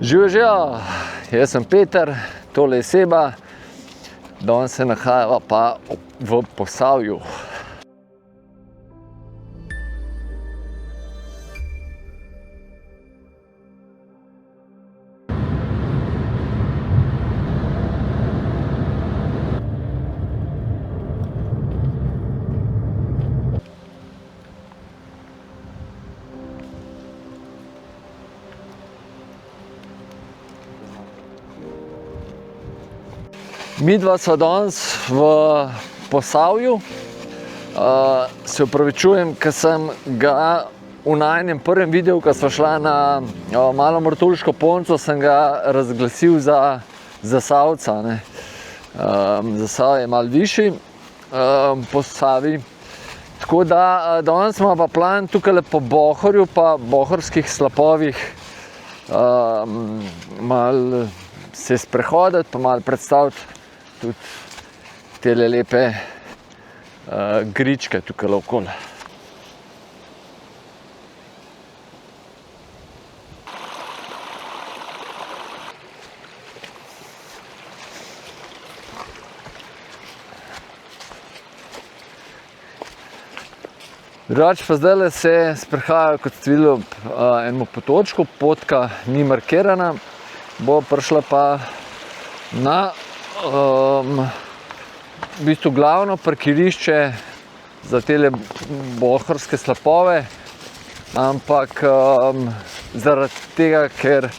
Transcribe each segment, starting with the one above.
Živijo, jaz sem Peter, tole je Seba, danes se nahajava pa v Posavju. Midva sva danes v Posavju. Se opravičujem, ker sem ga v najinem prvem videu, ko sva šla na Malo Martuljško Ponco, sem ga razglasil za Zasavca. Zasavje je malo višji po Savi. Tako da danes smo pa plan tukaj po Bohorju pa bohorskih slapovih malo se sprehoditi, pa malo predstaviti tudi tele lepe gričke tukaj okoli. Drugače pa zdajle se sprehajajo, kot ste videli, enemu potočku, potka ni markirana, bo prišla pa na v bistvu glavno parkirišče za tele bohorske slapove, ampak zaradi tega, ker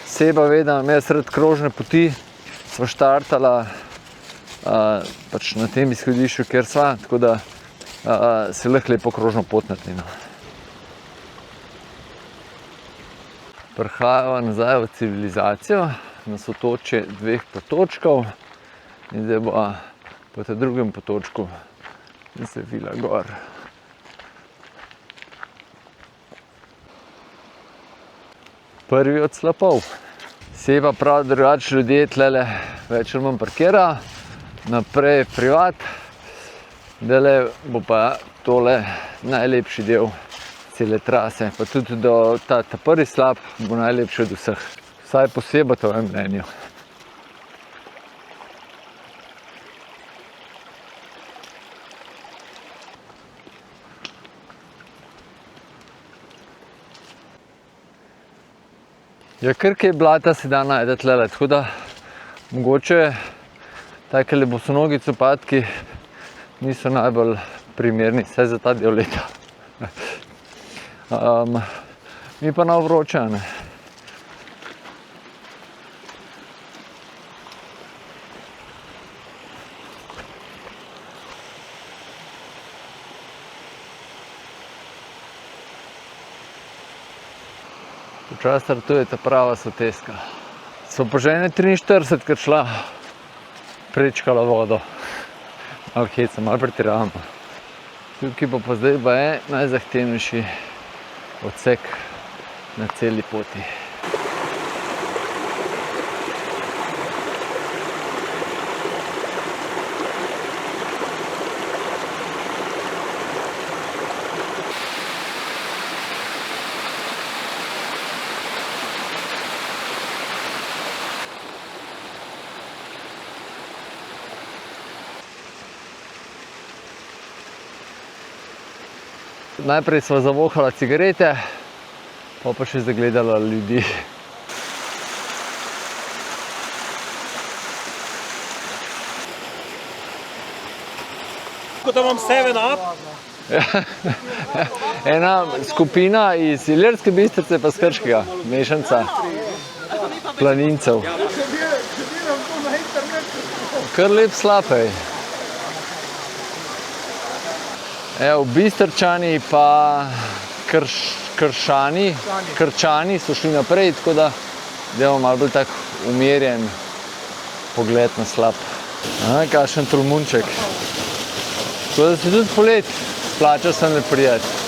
Seba ve, da imam jaz rad krožne poti, sva štartala pač na tem izhodišču, kjer sva, tako da se lahko lepo krožno pot naredimo. Prihajava nazaj v civilizacijo, na sotočje dveh potočkov in zdaj bo po tem drugem potočku zavila gor. Prvi od slapov. Seba prav, drugače ljudje tlele več ali manj parkirajo, naprej privat, zdajle bo pa tole najlepši del cele trase, pa tudi do ta prvi slap bo najlepši od vseh. Vsaj po Sebatovem mnenju. Ja, kar kaj blata se da najde tlele, tako da mogoče takele bosonogi copatki niso najbolj primerni, vsaj za ta del leta. Mi pa nav vroče, ne. Počas startuje ta prava soteska. Sva pa že 43 šla, prečkala vodo. Malo heca, malo pretiravamo. Tukaj pa zdaj pa je najzahtevnejši odsek na celi poti. Najprej sva zavohala cigarete, pa še zagledala ljudi. Kot da imam 7up. Ena skupina iz Ilirske Bistrice pa s Krškega, mešanca planincev. Kar lep slapej. Evo, Bistrčani pa Krčani so šli naprej, tako da imamo malo bolj tak umirjen pogled na slap. Kakšen tolmunček. Tako da se tudi polet splača sem le prijeti.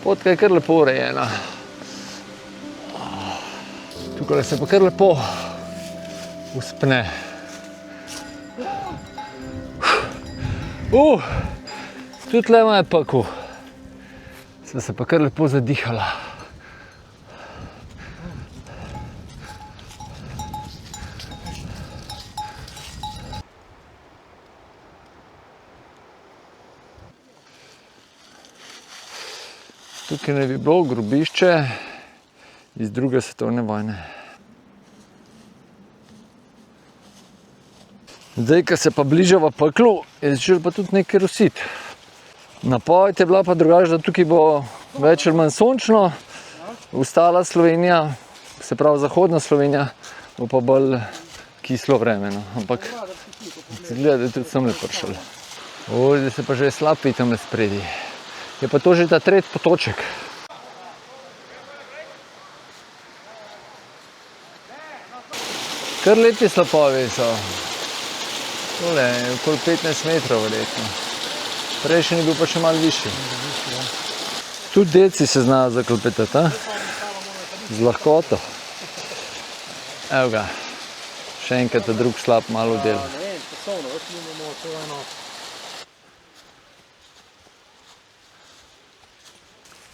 Potka je kar lepo urejena. Tukaj se pa kar lepo vzpne. Tudi tle me je pekel. Sem se pa kar lepo zadihala. Tukaj ne bi bilo grobišče iz druge svetovne vojne. Zdaj, ko se pa bližava peklu, je začelo pa tudi nekaj rositi. Napoved je bila pa drugače, da tukaj bo več ali manj sončno, ostala Slovenija, se pravi zahodna Slovenija, bo pa bolj kislo vreme, no. Ampak izgleda, da je tudi semle prišel. Zdaj se pa že slab vidi tamle spredi. Je pa to že ta tretji potoček. Kar lepi slapovi so. Tole je okoli 15 metrov verjetno. Prejšnji je bil pa še malo višji. Tudi deci se znajo zaklepetati, z lahkoto. Evo ga, še enkrat drug slap malo del.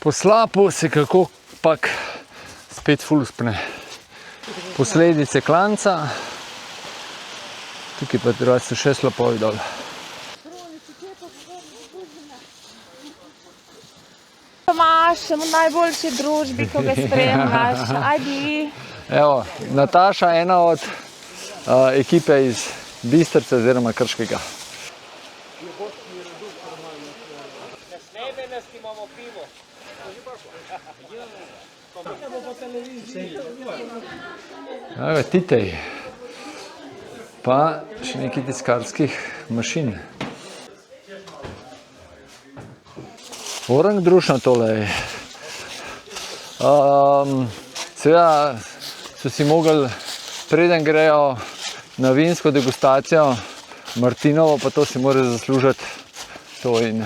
Po slapu se kako pak spet ful vzpne. Posledice klanca, tukaj pa drugače so še slapovi dol. Tomaš, v najboljši družbi, ko ga spremljaš. Ajdi. Evo, Nataša, ena od ekipe iz Bistrice oziroma Krškega. Evo, Titej. Pa še nekaj tiskarskih mašin. Orang družno tole je. Seveda so si mogli, preden grejo na vinsko degustacijo Martinovo, pa to si morajo zaslužiti to in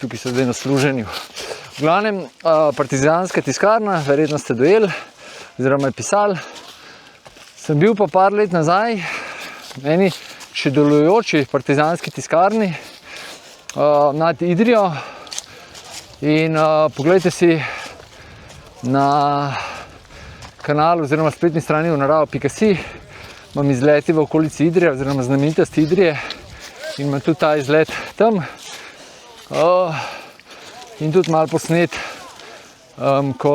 tukaj so zdaj na služenju. V glavnem, partizanska tiskarna, verjetno ste dojeli, oziroma je pisali. Sem bil pa par let nazaj v eni še delujoči partizanski tiskarni nad Idrijo. In poglejte si na kanalu oziroma spletni strani narava.si, imam izleti v okolici Idrije oziroma znamenitosti Idrije in imam tudi ta izlet tam. In tudi malo posnet, ko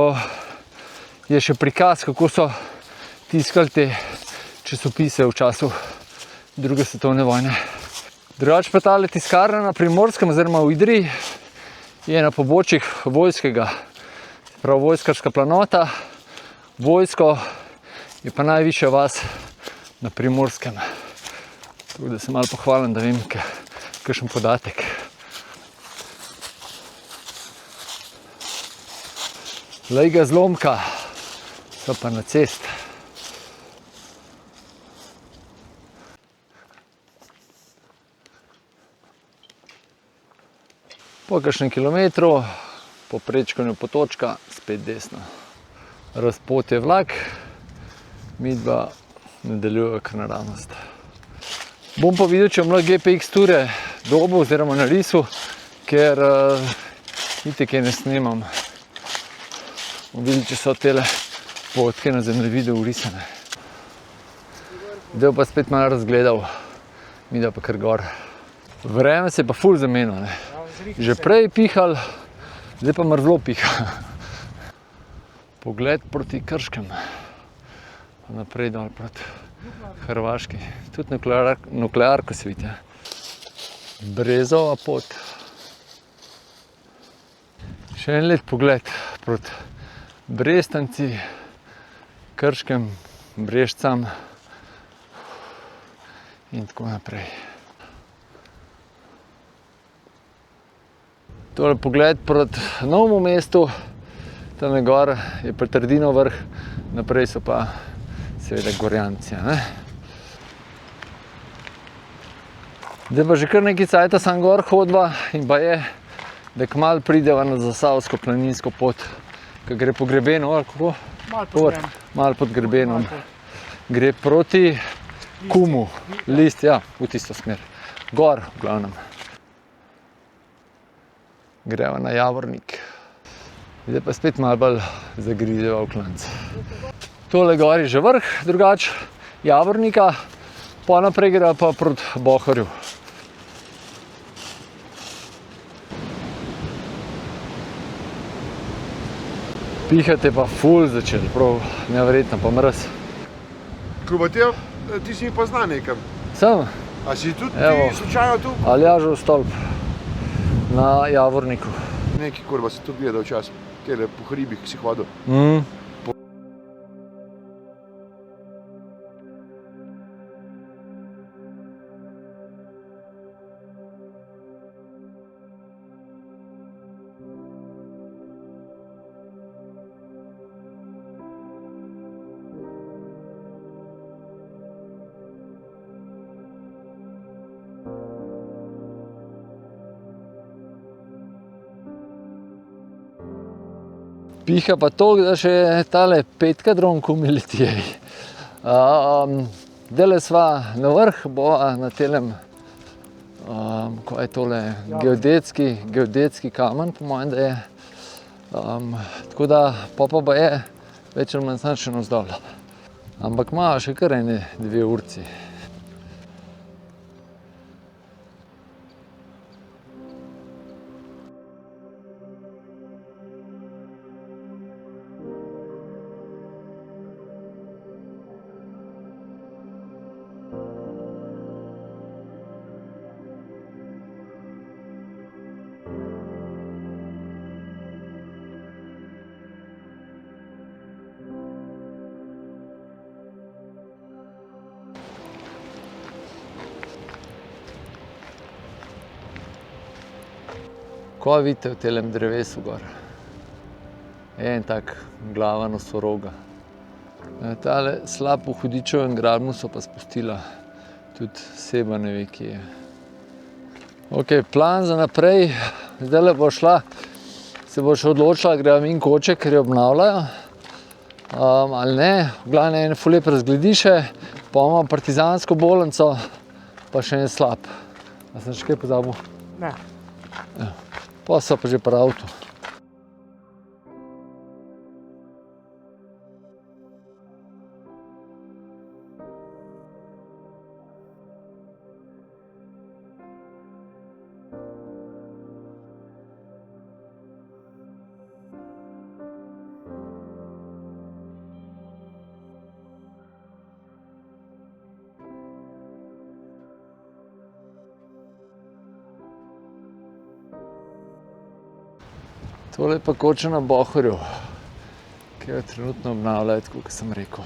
je še prikaz, kako so tiskali te časopise v času druge svetovne vojne. Drugače pa tale tiskarna na Primorskem oziroma v Idriji je na pobočjih vojskega, prav vojskarska planota. Vojsko je pa najvišja vas na Primorskem. Tako da se malo pohvalim, da vem kakšen podatek. Lej ga zlomka, so pa na cest. Po kakšnem kilometru, po prečkanju potočka, spet desno. Razpot je vlak, midva nadaljuje kar naravnost. Bom pa videl, če bom GPX ture dobil oziroma narisal, ker itek je ne snemam. Bom videl, če so tele potke na zemljevidu urisane. Zdaj pa spet malo razgledal, midva pa kar gor. Vreme se je pa ful zamenilo, ne. Že prej pihal, zdaj pa mrzlo piha. Pogled proti Krškem, naprej dol proti Hrvaški. Tudi nuklearko se vidi. Brezova pot. Še en lep pogled proti Brestanci, Krškem, Brežcam in tako naprej. Tole pogled proti Novemu mestu, tam je gor, je pa Trdinov vrh, naprej so pa seveda Gorjanci. Zdaj pa že kar nekaj cajta sam gor hodva in pa je da kmalu prideva na Zasavsko planinsko pot, ki gre po grebenu, ali kako? Malo pod grebenom. Gre proti Kumu, List, ja, v tisto smer. Gor, v glavnem. Greva na Javornik. Zdaj pa spet malo bolj zagrizeva v klanc. Tole gor je že vrh, drugače Javornika, pa naprej greva pa proti Bohorju. Pihate pa ful začeli, prav neverjetno, pa mraz. Krubatev, ti si mi pozna nekam. Sem, A si tudi Evo. ti slučajno tu? Aljažev stolp na Javorniku. Neki kurva si tudi gledal včasih, tele po hribih si hodil. Piha pa to, da še tale petka dron kumi letijo. Dele sva na vrh, bova na telem, kaj je tole, geodetski kamen, po mojem, da je. Tako da, pa je več ali manj še navzdol. Ampak ima še kar ene 2 urci. Ko vidite v telem drevesu gor? En tak glava nosoroga. Tale slab v hudičevem grabnu so pa spustila. Tudi Seba ne ve, kje je. Ok, plan za naprej. Zdajle bo šla, se bo še odločila, greva min koček, ker jo obnavljajo. Ali ne, v glavnem en ful lep razglediše, pa imamo partizansko bolnico, pa še en slab. A sem še kaj pozabil? Ne. Pa so pa že pri avtu. Tole je pa koča na Bohorju, ki jo trenutno obnavljajo, tako kot sem rekel.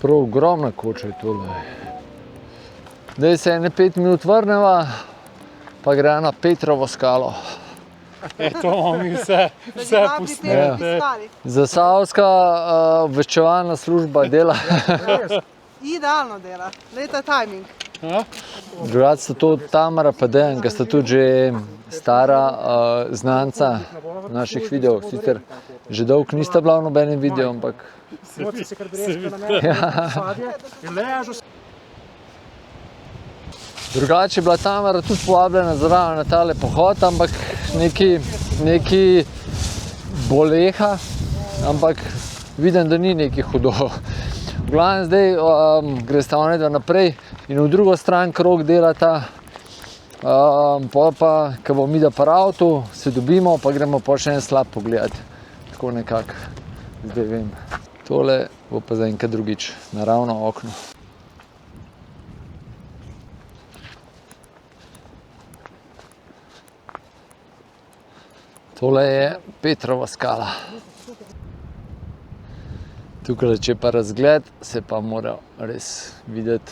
Prav ogromna koča je tole. Zdaj se ene 5 minut vrneva, pa gre na Petrovo skalo. To imamo mi vse posnete. Zasavska obveščevalna služba dela. Idealno dela, leta timing. Drugače sta to Tamara pa Dejan, ki sta tudi že stara znanca naših videov. Sicer že dolgo nista bila v nobenem videu, ampak... Drugače je bila Tamara tudi povabljena zraven na tale pohod, ampak neki boleha, ampak vidim, da ni neki hudo. V glavnem zdaj gresta onedva naprej in v drugo stran krog delata, pol pa, ko bomo midva pri avtu, se dobimo, pa gremo pa še en slab pogledat. Tako nekako, zdaj vem. Tole bo pa za enkrat drugič, naravno okno. Tole je Petrova skala. Tukaj, če pa razgled, se pa mora res videti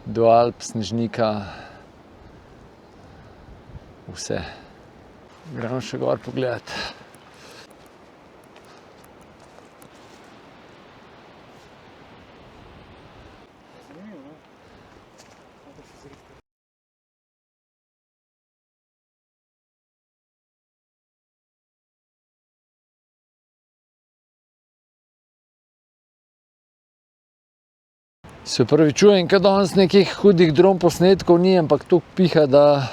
do Alp, Snežnika. vse. Gremo še gor pogledat. Se opravičujem, ker danes nekih hudih dron posnetkov ni, ampak toliko piha, da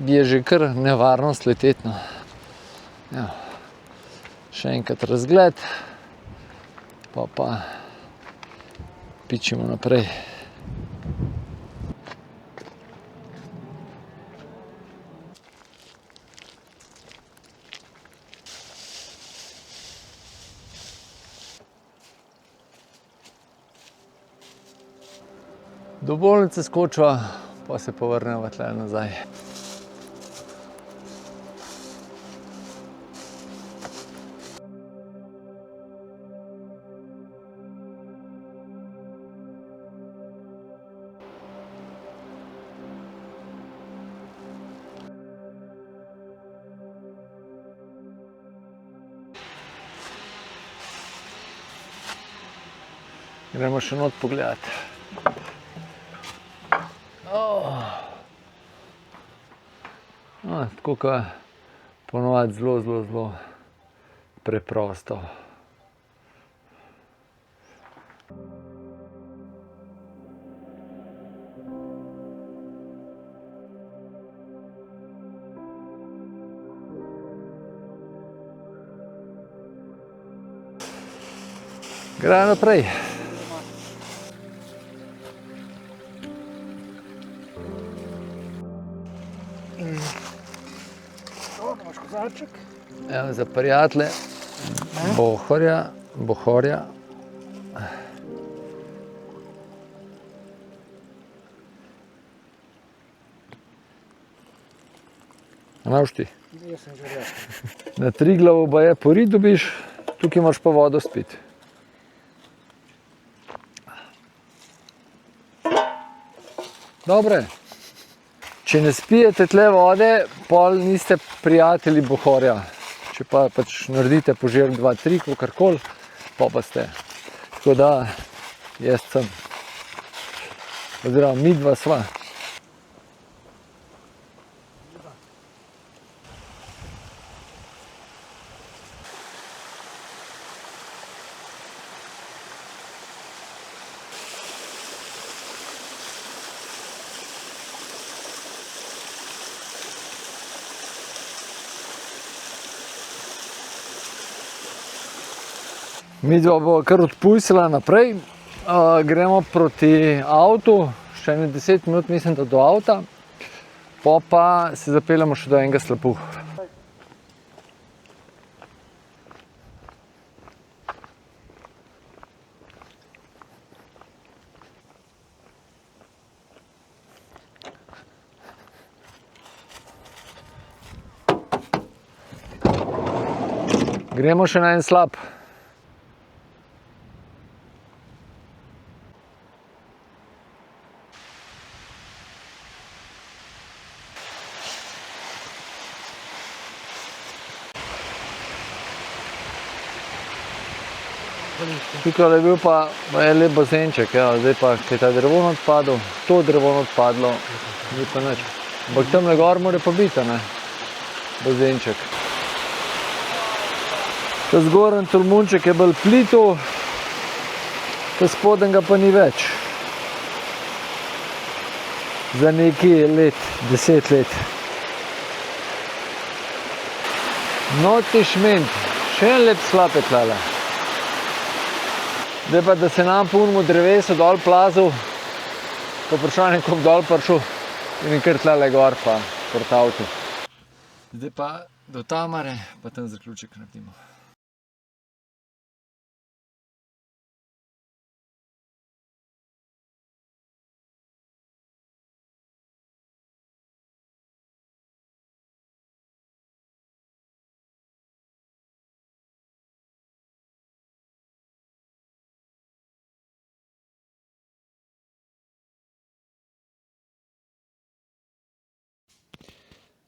je že kar nevarnost leteti, no. Evo. Še enkrat razgled, pa pičimo naprej. Do bolnice skočiva, pa se povrneva tle nazaj. Gremo še not pogledat. Tako kot ponovadi zelo preprosto. Gremo naprej. Evo za prijatelje Bohorja. Imaš ti? Jaz sem že rekel. Na Triglavu baje porit dobiš, tukaj imaš pa vodo spit. Dobre. Če ne spijete tle vode, pol niste prijatelji Bohorja. Če pa pač naredite požirk 2-3, kakorkoli, pa ste. Tako da, jaz sem. Oziroma, midva sva. Midva bo kar odpustila naprej, gremo proti avtu, še 10 minut mislim, da do avta, pa se zapeljemo še do enega slapu. Gremo še na en slap. Tukaj je bil pa lep bazenček, zdaj pa je ta drevon odpadel, to drevon odpadlo, ni pa nič. Ampak tamle gor mora pa biti, ne, bazenček. Ta zgoren tolmunček je bolj plitu, ta spoden ga pa ni več. Za neki let, 10 let. No ti šment, še en lep slap je tlele. Zdaj pa, da se nam po unemu drevesu dol plazil, pa vprašanje, koliko dol prišel in kar tlele gor pa proti avtu. Zdaj pa do Tamare, pa tam zaključek naredimo.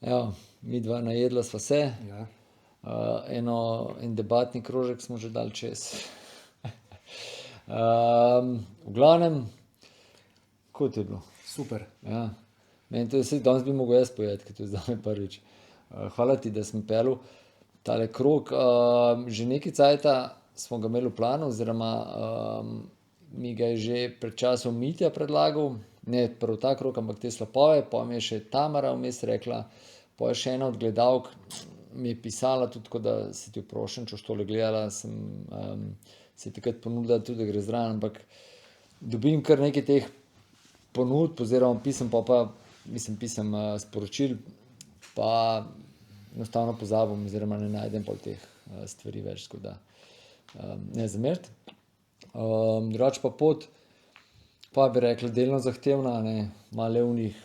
Evo, mi dva najedla sva se. Ja. En debatni krožek smo že dali čez. V glavnem, kako ti je bilo? Super. Ja. Meni to je, danes bi mogel jaz povedati, ker to je zdaj prvič. Hvala ti, da sem pelil tale krog. Že nekaj cajta smo ga imeli v planu, oziroma mi ga je že pred časom Mitja predlagal, ne prav ta krog, ampak te slapove, pa mi je še Tamara vmes rekla, pa je še ena od gledalk mi je pisala tudi, tako da se ti vprošam, če boš tole gledala, sem se je takrat ponudila tudi, da gre zraven, ampak dobim kar nekaj teh ponudb, oziroma pisem sporočil, pa enostavno pozabim, oziroma ne najdem pol teh stvari več, tako da ne zameriti. Drugače pa pot, pa bi rekla, delno zahtevna, ne, malo levnih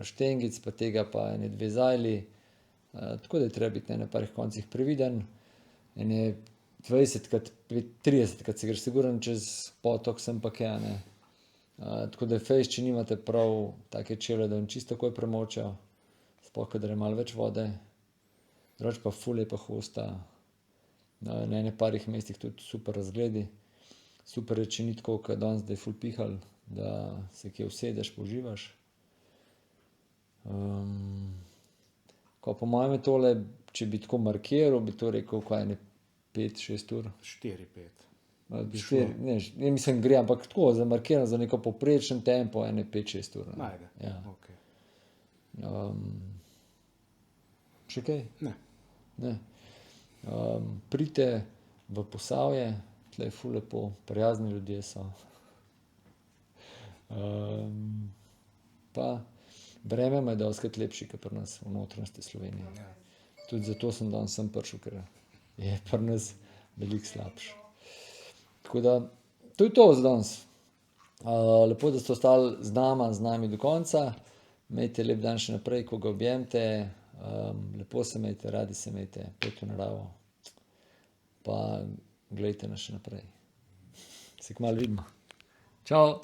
štengic, pa tega pa ene 2 zajli, tako da je treba biti na parih koncih previden, ene 20krat, 30krat se greš siguran čez potok sem pa kja, ne. Tako da je fejst, če nimate prav take čevlje, da vam čisto takoj premočajo, sploh kadar je malo več vode. Drugače pa ful lepa hosta, na ene parih mestih tudi super razgledi. Super je, če ni tako, kot danes, da je ful pihal, da se kje usedeš, poživaš. Ko po mojem je tole, če bi tako markiral, bi to rekel, kaj ene 5-6 ur. 4-5. Ne, mislim, gre, ampak tako, zamarkiran za neko povprečen tempo, ene 5-6 ur. Najde. Ja. Okay. Še kaj? Ne. Ne. Pridite v Posavje, tle je ful lepo, prijazni ljudje so. Pa vreme je dostikrat lepši, kot pri nas v notranjosti Slovenije. Ja. Tudi zato sem danes sem prišel, ker je pri nas veliko slabše. Tako da, to je to za danes. Lepo, da ste ostali z nami do konca. Imejte lep dan še naprej, ko ga objemite. Lepo se imejte, radi se imejte, pojdite v naravo. Pa gledajte nas še naprej. Se kmalu vidimo. Čau!